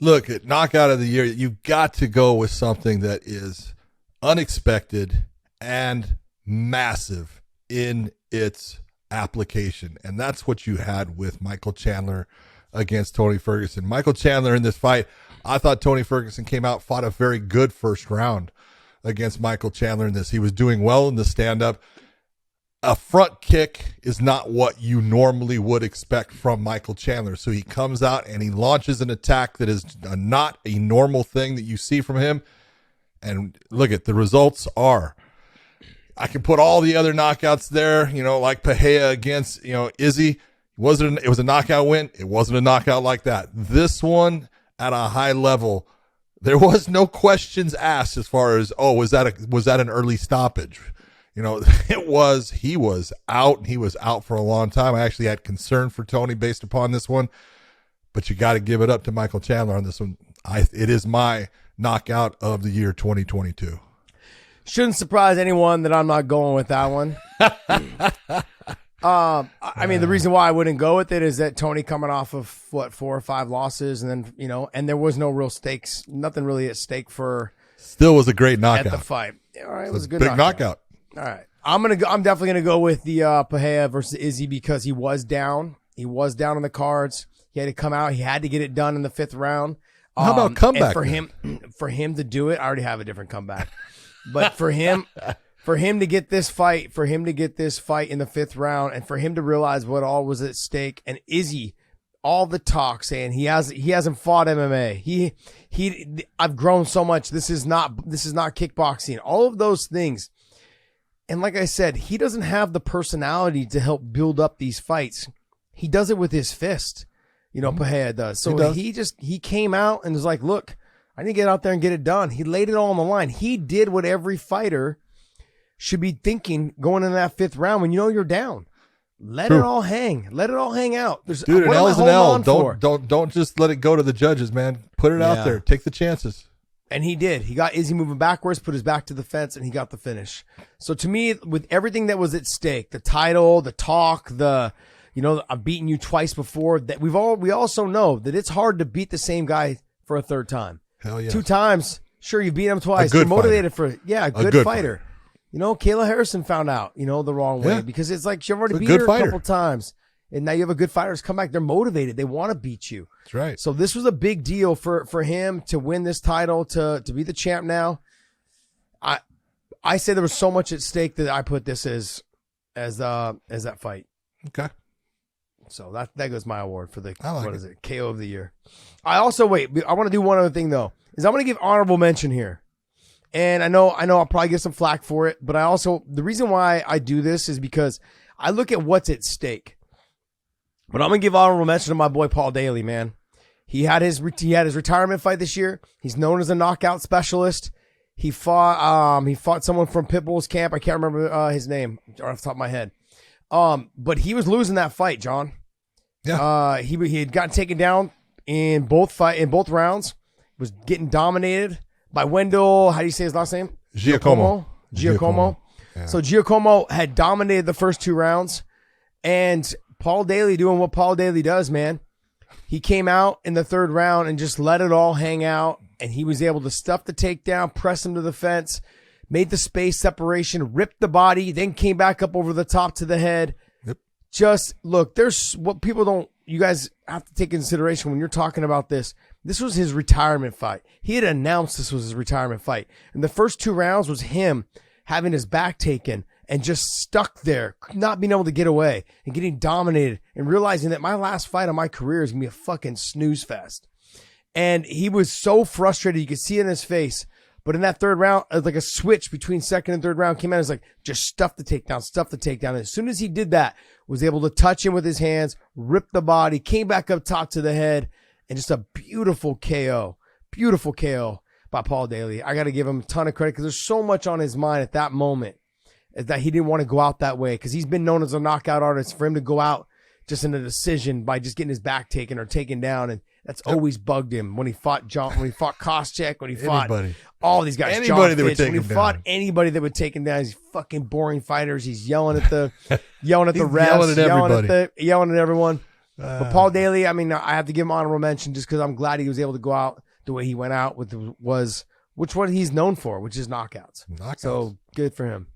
Look, at knockout of the year, you've got to go with something that is unexpected and massive in its application. And that's what you had with Michael Chandler against Tony Ferguson. Michael Chandler in this fight, I thought Tony Ferguson came out, fought a very good first round against Michael Chandler in this. He was doing well in the stand-up. A front kick is not what you normally would expect from Michael Chandler. So he comes out and he launches an attack that is not a normal thing that you see from him. And look at the results are, I can put all the other knockouts there, like Pahea against, Izzy. It was a knockout win. It wasn't a knockout like that. This one at a high level, there was no questions asked as far as, was that an early stoppage? He was out, and he was out for a long time. I actually had concern for Tony based upon this one, but you got to give it up to Michael Chandler on this one. It is my knockout of the year 2022. Shouldn't surprise anyone that I'm not going with that one. I mean, the reason why I wouldn't go with it is that Tony coming off of 4 or 5 losses, and then, and there was no real stakes, nothing really at stake for. Still was a great knockout at the fight. All right, it was a good big knockout. All right, I'm definitely gonna go with the Pahea versus Izzy because he was down. He was down on the cards. He had to come out. He had to get it done in the 5th round. How about comeback? For him to do it, I already have a different comeback. But for him to get this fight, in the 5th round, and for him to realize what all was at stake, and Izzy, all the talk saying he hasn't fought MMA. I've grown so much. This is not kickboxing. All of those things. And like I said, he doesn't have the personality to help build up these fights. He does it with his fist. Pahea does. So he came out and was like, look, I need to get out there and get it done. He laid it all on the line. He did what every fighter should be thinking going into that 5th round when you're down. Let it all hang. Let it all hang out. Dude, an L is an L. Don't just let it go to the judges, man. Put it out there. Take the chances. And he did. He got Izzy moving backwards, put his back to the fence, and he got the finish. So to me, with everything that was at stake, the title, the talk, I've beaten you twice before, that we also know that it's hard to beat the same guy for a 3rd time. Hell yeah. 2 times, sure, you beat him twice. You're motivated a good fighter. Kayla Harrison found out, the wrong way because it's like you've already beat her a couple times. And now you have a good fighter who's come back. They're motivated. They want to beat you. That's right. So this was a big deal for him to win this title, to be the champ now. I say there was so much at stake that I put this as that fight. Okay. So that goes my award for the KO of the year. I want to do one other thing though. I'm going to give honorable mention here. And I know I'll probably get some flack for it, but the reason why I do this is because I look at what's at stake. But I'm going to give honorable mention to my boy Paul Daly, man. He had his retirement fight this year. He's known as a knockout specialist. He fought someone from Pitbull's camp. I can't remember his name off the top of my head. But he was losing that fight, John. Yeah. He had gotten taken down in both rounds. Was getting dominated by Wendell. How do you say his last name? Giacomo. Yeah. So Giacomo had dominated the first 2 rounds, and Paul Daly doing what Paul Daly does, man. He came out in the 3rd round and just let it all hang out, and he was able to stuff the takedown, press him to the fence, made the space separation, ripped the body, then came back up over the top to the head. Yep. Just look, there's what you guys have to take into consideration when you're talking about this. This was his retirement fight. He had announced this was his retirement fight. And the first 2 rounds was him having his back taken and just stuck there, not being able to get away and getting dominated and realizing that my last fight of my career is going to be a fucking snooze fest. And he was so frustrated. You could see it in his face. But in that 3rd round, like a switch between 2nd and 3rd round came out. It's like, just stuff the takedown. And as soon as he did that, was able to touch him with his hands, rip the body, came back up top to the head, and just a beautiful KO by Paul Daly. I got to give him a ton of credit because there's so much on his mind at that moment that he didn't want to go out that way because he's been known as a knockout artist. For him to go out just in a decision by just getting his back taken or taken down, and that's always bugged him when he fought Koscheck, when he fought all these guys, anybody that would take him down. Fought anybody that would take him down. He's fucking boring fighters. He's yelling at the refs, yelling at everybody, yelling at everyone. But Paul Daly, I mean, I have to give him honorable mention just because I'm glad he was able to go out the way he went out with which what he's known for, which is knockouts. Knockouts. So good for him.